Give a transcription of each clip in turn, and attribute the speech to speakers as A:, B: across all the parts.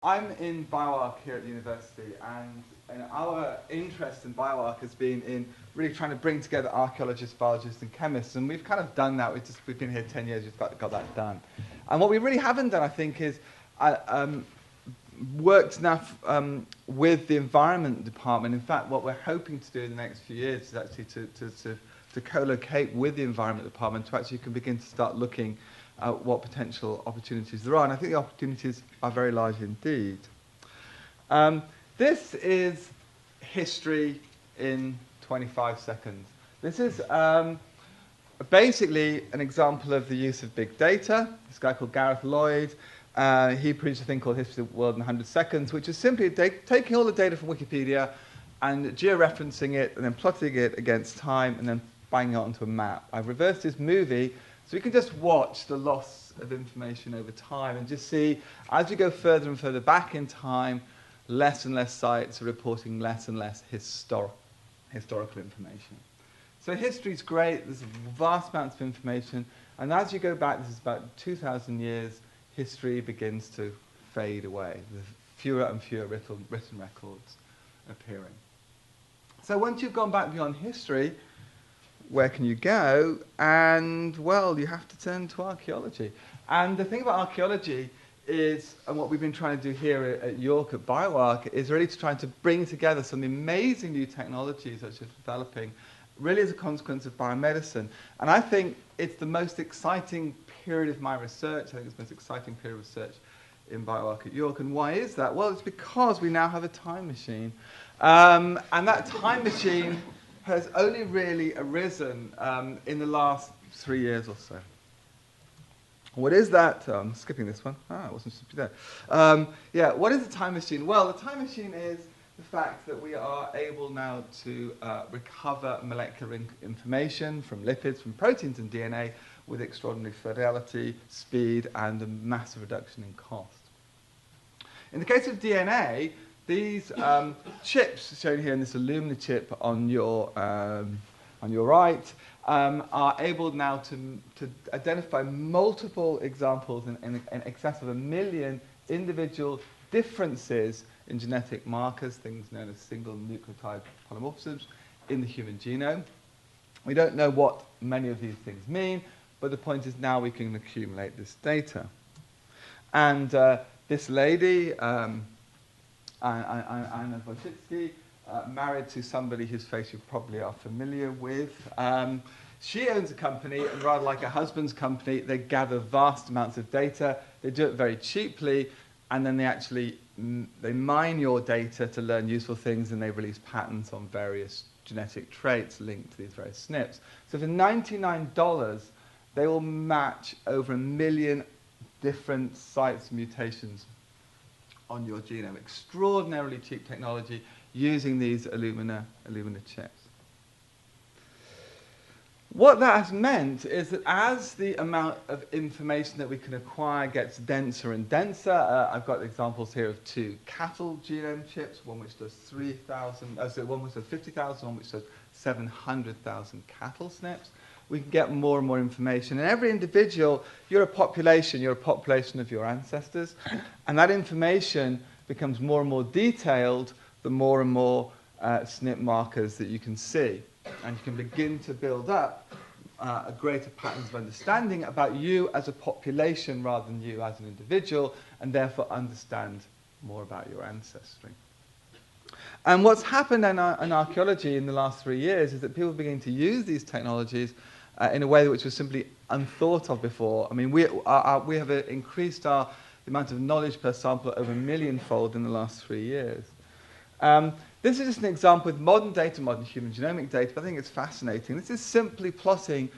A: I'm in bioarch here at the university, and our interest in bioarch has been in really trying to bring together archaeologists, biologists, and chemists, and we've kind of done that. We've been here 10 years, we've got that done. And what we really haven't done, I think, is worked enough with the environment department. In fact, what we're hoping to do in the next few years is actually to co-locate with the environment department to actually can begin to start looking at what potential opportunities there are. And I think the opportunities are very large indeed. This is history in 25 seconds. This is basically an example of the use of big data. This guy called Gareth Lloyd, he produced a thing called History of the World in 100 Seconds, which is simply taking all the data from Wikipedia and georeferencing it and then plotting it against time and then banging it onto a map. I've reversed this movie so we can just watch the loss of information over time and just see, as you go further and further back in time, less and less sites are reporting less and less historical information. So history's great, there's vast amounts of information, and as you go back, this is about 2,000 years, history begins to fade away. There's fewer and fewer written records appearing. So once you've gone back beyond history, where can you go? And, well, you have to turn to archaeology. And the thing about archaeology is, and what we've been trying to do here at York at bioarch, is really to try to bring together some amazing new technologies that are developing, really as a consequence of biomedicine. And I think it's the most exciting period of my research. I think it's the most exciting period of research in bioarch at York. And why is that? Well, it's because we now have a time machine. And that time machine has only really arisen in the last 3 years or so. What is that? I'm skipping this one. I wasn't supposed to be there. Yeah, what is a time machine? Well, the time machine is the fact that we are able now to recover molecular information from lipids, from proteins and DNA with extraordinary fidelity, speed, and a massive reduction in cost. In the case of DNA, these chips shown here in this Illumina chip on your right are able now to identify multiple examples in excess of 1 million individual differences in genetic markers, things known as single nucleotide polymorphisms, in the human genome. We don't know what many of these things mean, but the point is now we can accumulate this data. And this lady, Anna Wojcicki, married to somebody whose face you probably are familiar with. She owns a company, and rather like her husband's company, they gather vast amounts of data. They do it very cheaply, and then they actually they mine your data to learn useful things, and they release patents on various genetic traits linked to these various SNPs. So for $99, they will match over 1 million different sites and mutations on your genome. Extraordinarily cheap technology using these Illumina chips. What that has meant is that as the amount of information that we can acquire gets denser and denser, I've got examples here of 2 cattle genome chips, one which does 3,000, one which does 50,000, one which does 700,000 cattle SNPs. We can get more and more information. And every individual, you're a population of your ancestors, and that information becomes more and more detailed the more and more SNP markers that you can see. And you can begin to build up a greater patterns of understanding about you as a population rather than you as an individual, and therefore understand more about your ancestry. And what's happened in archaeology in the last 3 years is that people are beginning to use these technologies in a way which was simply unthought of before. I mean, we have increased the amount of knowledge per sample over 1 million-fold in the last 3 years. This is just an example with modern data, modern human genomic data, but I think it's fascinating. This is simply plotting,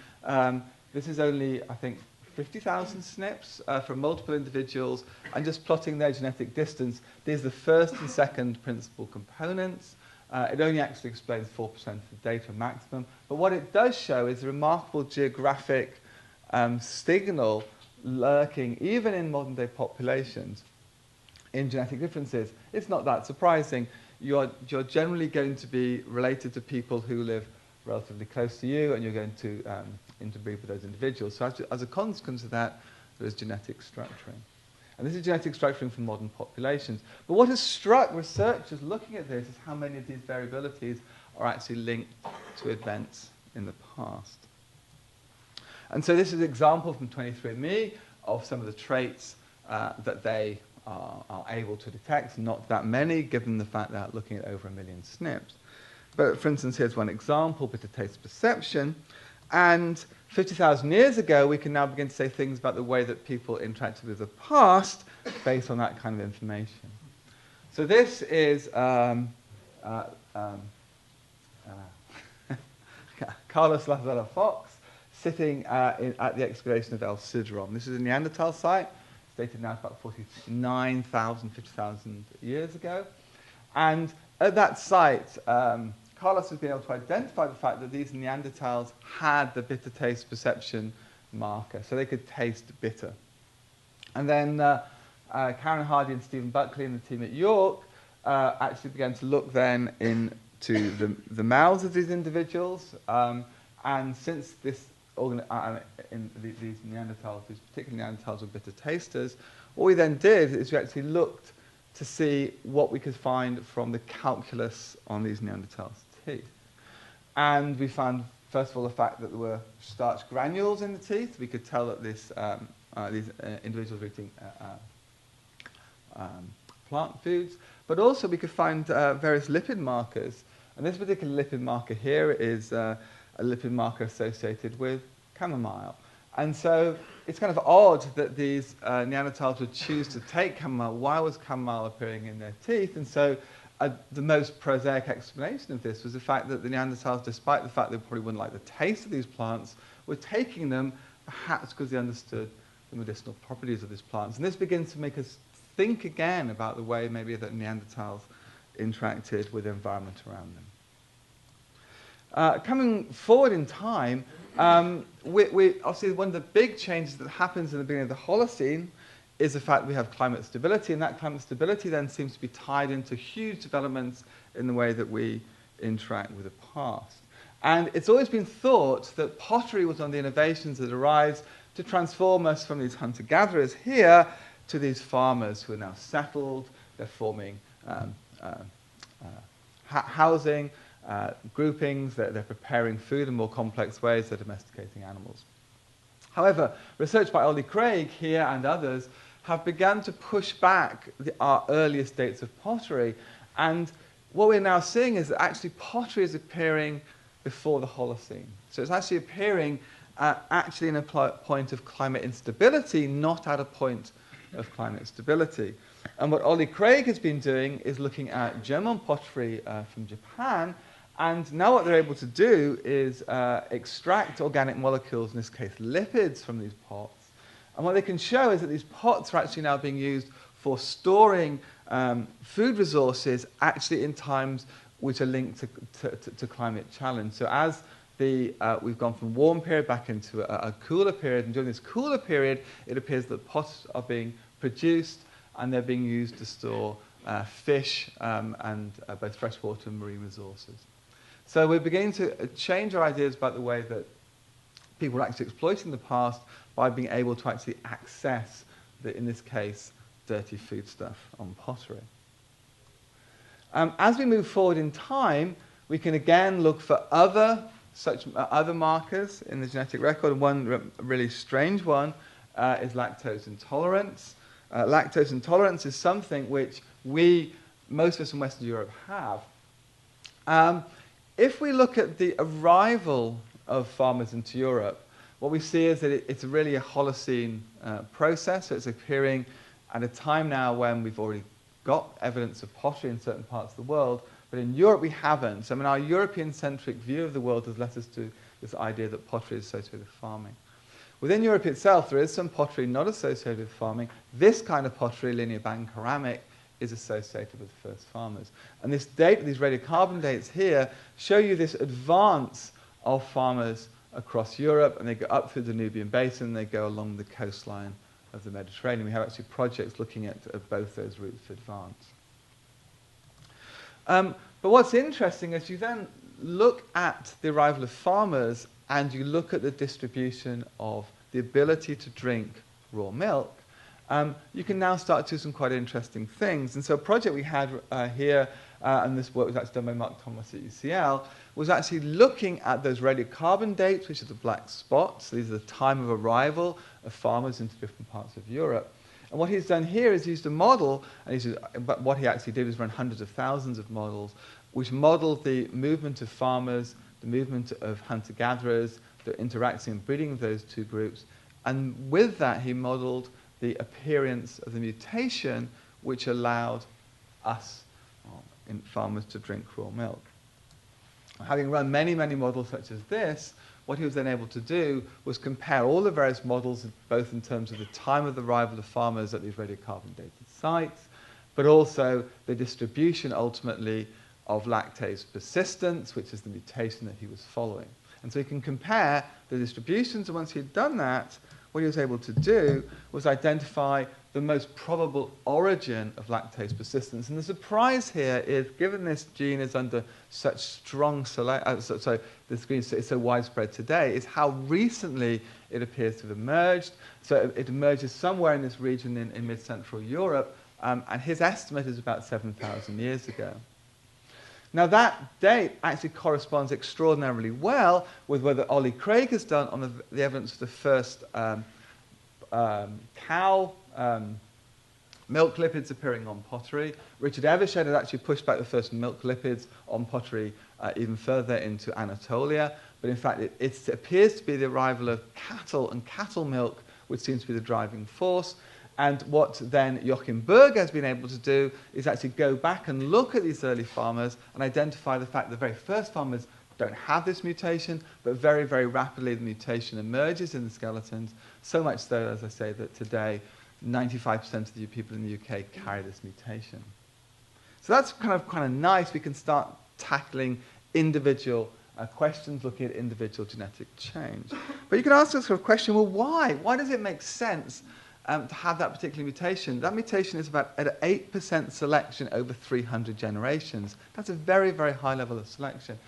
A: this is only, I think, 50,000 SNPs from multiple individuals, and just plotting their genetic distance. These are the first and second principal components. It only actually explains 4% of the data maximum, but what it does show is a remarkable geographic signal lurking, even in modern-day populations, in genetic differences. It's not that surprising. You're generally going to be related to people who live relatively close to you, and you're going to interbreed with those individuals. So as a consequence of that, there is genetic structuring. And this is genetic structuring for modern populations. But what has struck researchers looking at this is how many of these variabilities are actually linked to events in the past. And so this is an example from 23andMe of some of the traits that they are able to detect. Not that many, given the fact that looking at over 1 million SNPs. But for instance, here's one example, bitter taste perception. And 50,000 years ago, we can now begin to say things about the way that people interacted with the past based on that kind of information. So this is Carlos Lasella Fox sitting at the excavation of El Sidron. This is a Neanderthal site. It's dated now about 49,000, 50,000 years ago. And at that site, Carlos has been able to identify the fact that these Neanderthals had the bitter taste perception marker, so they could taste bitter. And then Karen Hardy and Stephen Buckley and the team at York actually began to look then into the mouths of these individuals. And since these Neanderthals, these particular Neanderthals were bitter tasters, what we then did is we actually looked to see what we could find from the calculus on these Neanderthals' teeth. And we found, first of all, the fact that there were starch granules in the teeth. We could tell that these individuals were eating plant foods. But also we could find various lipid markers. And this particular lipid marker here is a lipid marker associated with chamomile. And so it's kind of odd that these Neanderthals would choose to take chamomile. Why was chamomile appearing in their teeth? And so the most prosaic explanation of this was the fact that the Neanderthals, despite the fact they probably wouldn't like the taste of these plants, were taking them perhaps because they understood the medicinal properties of these plants. And this begins to make us think again about the way maybe that Neanderthals interacted with the environment around them. Coming forward in time, obviously one of the big changes that happens in the beginning of the Holocene is the fact that we have climate stability, and that climate stability then seems to be tied into huge developments in the way that we interact with the past. And it's always been thought that pottery was one of the innovations that arrived to transform us from these hunter-gatherers here to these farmers who are now settled. They're forming housing, groupings, they're preparing food in more complex ways, they're domesticating animals. However, research by Ollie Craig here and others have begun to push back our earliest dates of pottery. And what we're now seeing is that actually pottery is appearing before the Holocene. So it's actually appearing actually in a point of climate instability, not at a point of climate stability. And what Ollie Craig has been doing is looking at Jomon pottery from Japan. And now what they're able to do is extract organic molecules, in this case lipids, from these pots. And what they can show is that these pots are actually now being used for storing food resources actually in times which are linked to climate challenge. So as we've gone from warm period back into a cooler period, and during this cooler period, it appears that pots are being produced and they're being used to store fish and both freshwater and marine resources. So we're beginning to change our ideas about the way that people are actually exploiting the past by being able to actually access, in this case, dirty foodstuff on pottery. As we move forward in time, we can again look for other markers in the genetic record. And one really strange one is lactose intolerance. Lactose intolerance is something which most of us in Western Europe have. If we look at the arrival of farmers into Europe, what we see is that it's really a Holocene process. So it's appearing at a time now when we've already got evidence of pottery in certain parts of the world, but in Europe we haven't. So I mean, our European-centric view of the world has led us to this idea that pottery is associated with farming. Within Europe itself, there is some pottery not associated with farming. This kind of pottery, linear band ceramic, is associated with the first farmers. And this date, these radiocarbon dates here, show you this advance of farmers across Europe, and they go up through the Danubian Basin, and they go along the coastline of the Mediterranean. We have actually projects looking at both those routes for advance. But what's interesting is you then look at the arrival of farmers and you look at the distribution of the ability to drink raw milk, you can now start to do some quite interesting things. And so a project we had here, and this work was actually done by Mark Thomas at UCL, was actually looking at those radiocarbon dates, which are the black spots. These are the time of arrival of farmers into different parts of Europe. And what he's done here is used a model, but what he actually did was run hundreds of thousands of models, which modeled the movement of farmers, the movement of hunter-gatherers, the interacting and breeding of those two groups. And with that, he modeled the appearance of the mutation which allowed us, in farmers, to drink raw milk. Having run many, many models such as this, what he was then able to do was compare all the various models, both in terms of the time of the arrival of farmers at these radiocarbon dated sites, but also the distribution, ultimately, of lactase persistence, which is the mutation that he was following. And so he can compare the distributions, and once he'd done that, what he was able to do was identify the most probable origin of lactase persistence. And the surprise here is, given this gene is under such strong this gene is so widespread today, is how recently it appears to have emerged. So it emerges somewhere in this region in mid-central Europe, and his estimate is about 7,000 years ago. Now that date actually corresponds extraordinarily well with what Ollie Craig has done on the evidence of the first cow milk lipids appearing on pottery. Richard Evershed had actually pushed back the first milk lipids on pottery even further into Anatolia. But in fact, it appears to be the arrival of cattle and cattle milk which seems to be the driving force. And what then Joachim Berg has been able to do is actually go back and look at these early farmers and identify the fact that the very first farmers don't have this mutation, but very, very rapidly the mutation emerges in the skeletons, so much so, as I say, that today 95% of the people in the UK carry this mutation. So that's kind of nice. We can start tackling individual questions, looking at individual genetic change. But you can ask us a question, well, why? Why does it make sense to have that particular mutation? That mutation is about at 8% selection over 300 generations. That's a very, very high level of selection.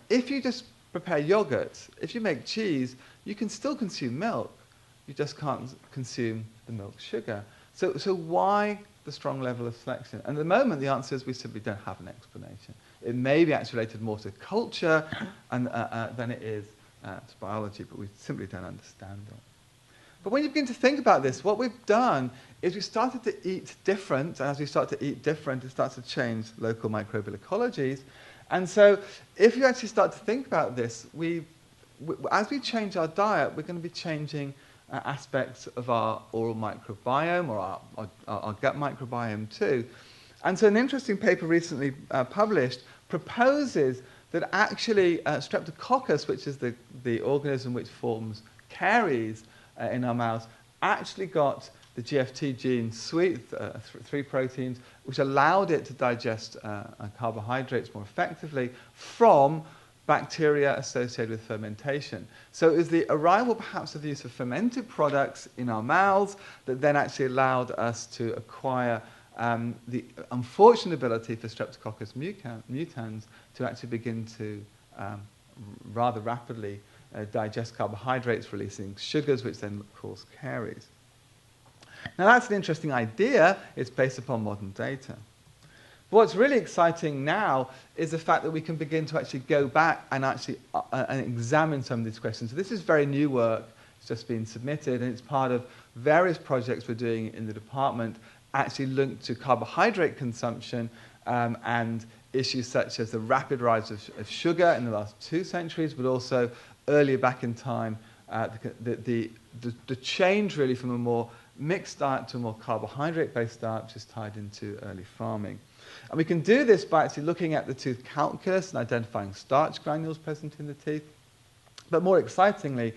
A: If you just prepare yogurt, if you make cheese, you can still consume milk. You just can't consume the milk sugar. So why the strong level of selection? And at the moment, the answer is we simply don't have an explanation. It may be actually related more to culture than it is to biology, but we simply don't understand it. But when you begin to think about this, what we've done is we started to eat different, and as we start to eat different, it starts to change local microbial ecologies. And so if you actually start to think about this, as we change our diet, we're going to be changing aspects of our oral microbiome or our gut microbiome too. And so an interesting paper recently published proposes that actually Streptococcus, which is the organism which forms caries in our mouths, actually got the GFT gene suite, 3 proteins, which allowed it to digest carbohydrates more effectively from bacteria associated with fermentation. So it was the arrival perhaps of the use of fermented products in our mouths that then actually allowed us to acquire the unfortunate ability for Streptococcus mutans to actually begin to rather rapidly digest carbohydrates, releasing sugars, which then cause caries. Now that's an interesting idea. It's based upon modern data. But what's really exciting now is the fact that we can begin to actually go back and actually and examine some of these questions. So this is very new work. It's just been submitted, and it's part of various projects we're doing in the department, actually linked to carbohydrate consumption and issues such as the rapid rise of sugar in the last 2 centuries, but also earlier back in time, the change really from a more mixed diet to a more carbohydrate-based diet, which is tied into early farming. And we can do this by actually looking at the tooth calculus and identifying starch granules present in the teeth. But more excitingly,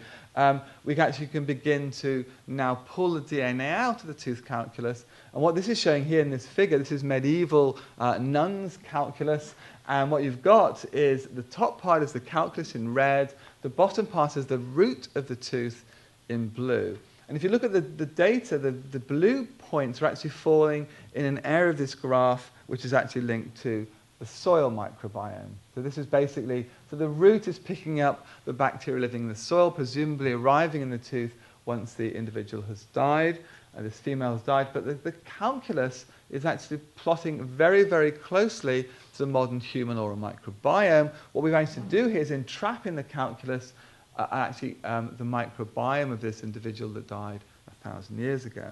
A: we actually can begin to now pull the DNA out of the tooth calculus. And what this is showing here in this figure, this is medieval nuns' calculus. And what you've got is the top part is the calculus in red, the bottom part is the root of the tooth in blue. And if you look at the data, the blue points are actually falling in an area of this graph which is actually linked to the soil microbiome. So this is basically, so the root is picking up the bacteria living in the soil, presumably arriving in the tooth once the individual has died. this female has died. But the calculus is actually plotting very, very closely to the modern human oral microbiome. What we've managed to do here is entrap in the calculus the microbiome of this individual that died 1,000 years ago.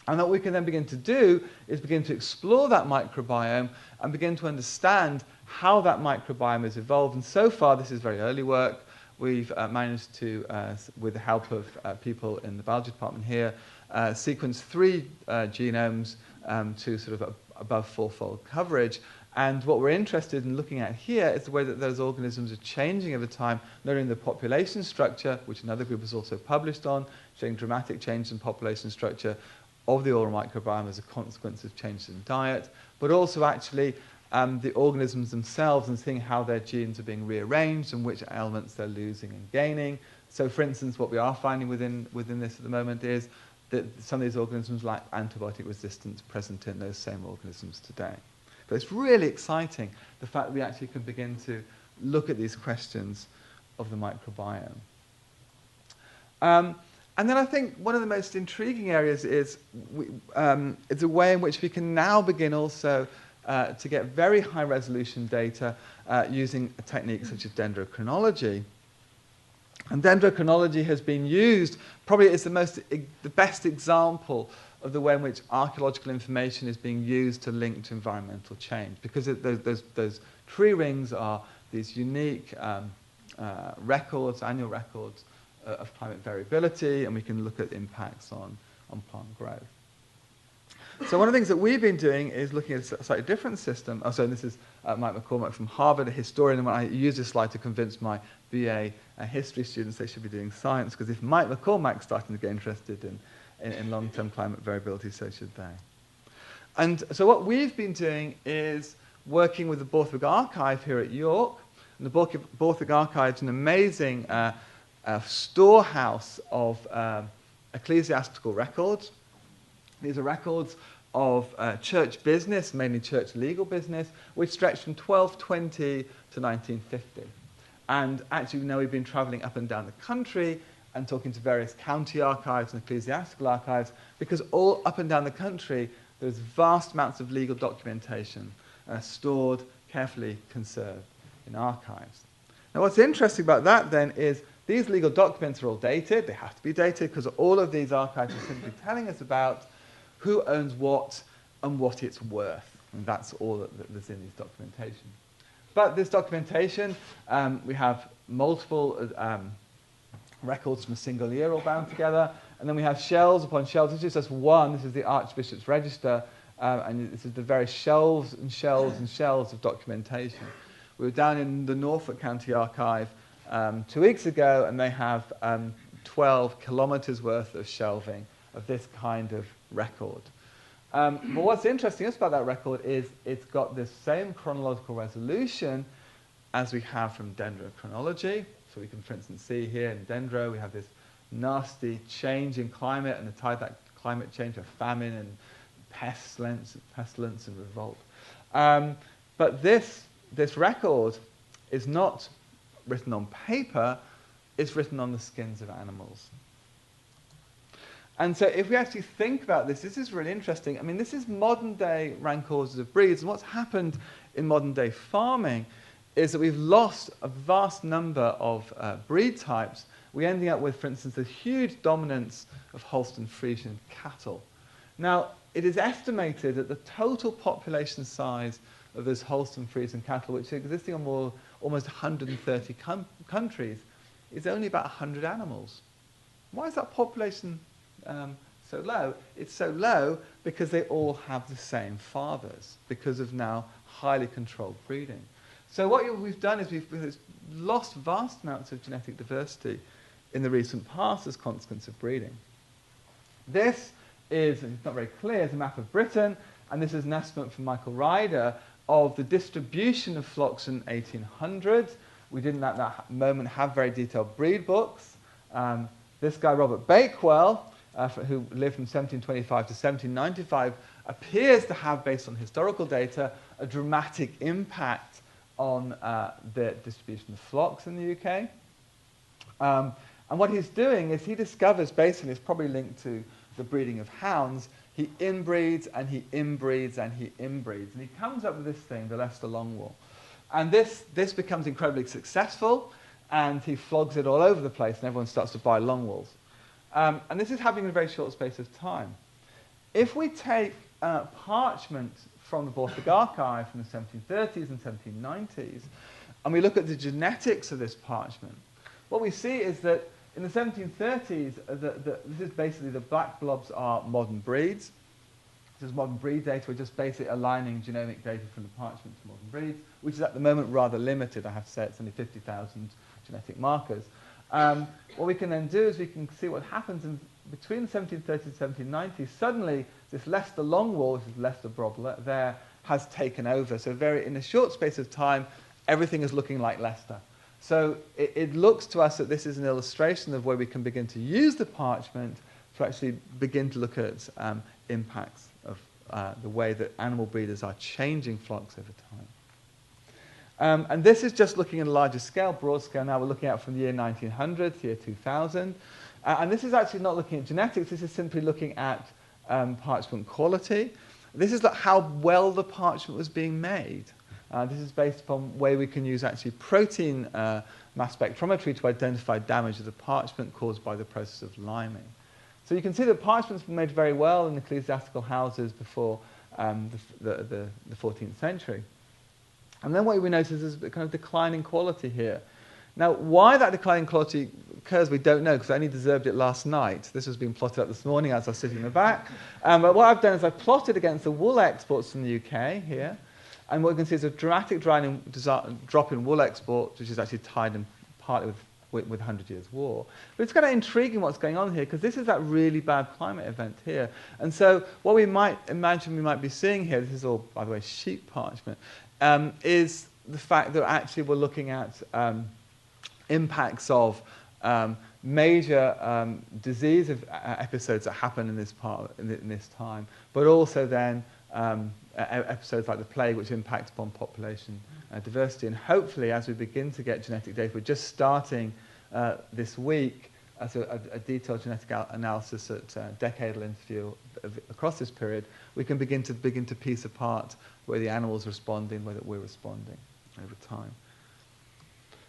A: And what we can then begin to do is begin to explore that microbiome and begin to understand how that microbiome has evolved. And so far, this is very early work. We've managed to, with the help of people in the biology department here, sequence 3 genomes to sort of above 4-fold coverage. And what we're interested in looking at here is the way that those organisms are changing over time, not only the population structure, which another group has also published on, showing dramatic change in population structure of the oral microbiome as a consequence of changes in diet, but also actually the organisms themselves and seeing how their genes are being rearranged and which elements they're losing and gaining. So, for instance, what we are finding within this at the moment is that some of these organisms lack antibiotic resistance present in those same organisms today. But it's really exciting, the fact that we actually can begin to look at these questions of the microbiome. And then I think one of the most intriguing areas is it's a way in which we can now begin also to get very high resolution data using a technique such as dendrochronology. And dendrochronology has been used, probably is the best example of the way in which archaeological information is being used to link to environmental change. Because those tree rings are these unique records, annual records of climate variability, and we can look at impacts on plant growth. So one of the things that we've been doing is looking at a slightly different system. Oh, so this is Mike McCormack from Harvard, a historian, and when I use this slide to convince my BA history students they should be doing science, because if Mike McCormack's starting to get interested in long-term climate variability, so should they. And so what we've been doing is working with the Borthwick Archive here at York. And the Borthwick Archive is an amazing storehouse of ecclesiastical records. These are records of church business, mainly church legal business, which stretch from 1220 to 1950. And actually, we know we've been traveling up and down the country and talking to various county archives and ecclesiastical archives, because all up and down the country, there's vast amounts of legal documentation stored, carefully conserved in archives. Now, what's interesting about that, then, is these legal documents are all dated. They have to be dated because all of these archives are simply telling us about who owns what and what it's worth. And that's all that's in these documentation. But this documentation, we have multiple records from a single year all bound together. And then we have shelves upon shelves. This is just one. This is the Archbishop's Register. And this is the various shelves and shelves and shelves of documentation. We were down in the Norfolk County Archive 2 weeks ago, and they have 12 kilometres worth of shelving of this kind of record. But what's interesting about that record is it's got this same chronological resolution as we have from dendrochronology. So we can, for instance, see here in dendro, we have this nasty change in climate, and the tie that climate change of famine and pestilence and revolt. But this record is not written on paper, it's written on the skins of animals. And so if we actually think about this, this is really interesting. I mean, this is modern-day rank orders of breeds, and what's happened in modern-day farming is that we've lost a vast number of breed types. We're ending up with, for instance, a huge dominance of Holstein Friesian cattle. Now, it is estimated that the total population size of those Holstein Friesian cattle, which are existing on almost 130 countries, is only about 100 animals. Why is that population so low? It's so low because they all have the same fathers, because of now highly controlled breeding. So what we've done is we've lost vast amounts of genetic diversity in the recent past as consequence of breeding. This is, it's not very clear, it's a map of Britain, and this is an estimate from Michael Ryder of the distribution of flocks in 1800s. We didn't at that moment have very detailed breed books. This guy, Robert Bakewell, who lived from 1725 to 1795, appears to have, based on historical data, a dramatic impact on the distribution of flocks in the UK. And what he's doing is he discovers, basically, it's probably linked to the breeding of hounds, he inbreeds and he inbreeds and he inbreeds. And he comes up with this thing, the Leicester Longwool. And this becomes incredibly successful, and he flogs it all over the place, and everyone starts to buy Longwools. And this is happening in a very short space of time. If we take parchment from the Borthwick Archive from the 1730s and 1790s, and we look at the genetics of this parchment, what we see is that in the 1730s, this is basically the black blobs are modern breeds. This is modern breed data. We're just basically aligning genomic data from the parchment to modern breeds, which is at the moment rather limited. I have to say it's only 50,000 genetic markers. What we can then do is we can see what happens between the 1730s and 1790s. Suddenly, this Leicester Longwool, this is Leicester Brob there, has taken over. So in a short space of time, everything is looking like Leicester. So it looks to us that this is an illustration of where we can begin to use the parchment to actually begin to look at impacts of the way that animal breeders are changing flocks over time. And this is just looking at a larger scale, broad scale. Now we're looking at from the year 1900 to year 2000. And this is actually not looking at genetics. This is simply looking at parchment quality. This is how well the parchment was being made. This is based upon where we can use actually protein mass spectrometry to identify damage of the parchment caused by the process of liming. So you can see that parchment's been made very well in ecclesiastical houses before the 14th century. And then what we notice is a kind of declining quality here. Now, why that declining quality occurs, we don't know, because I only observed it last night. This was being plotted up this morning as I was sitting in the back. But what I've done is I've plotted against the wool exports from the UK here. And what we can see is a dramatic drop in wool exports, which is actually tied in partly with 100 Years' War. But it's kind of intriguing what's going on here, because this is that really bad climate event here. And so what we might imagine we might be seeing here, this is all, by the way, sheep parchment, is the fact that actually we're looking at impacts of major disease episodes that happen in this time, but also then episodes like the plague, which impact upon population diversity. And hopefully, as we begin to get genetic data, we're just starting this week as a detailed genetic analysis at decadal interview across this period, we can begin to piece apart where the animal's responding, where we're responding over time.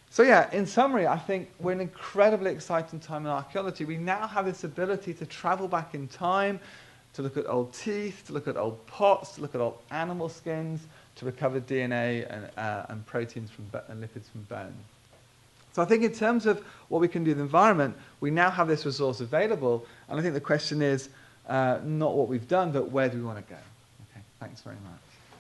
A: So yeah, in summary, I think we're in an incredibly exciting time in archaeology. We now have this ability to travel back in time, to look at old teeth, to look at old pots, to look at old animal skins, to recover DNA and proteins and lipids from bone. So I think in terms of what we can do with the environment, we now have this resource available, and I think the question is not what we've done, but where do we want to go? Okay, thanks very much.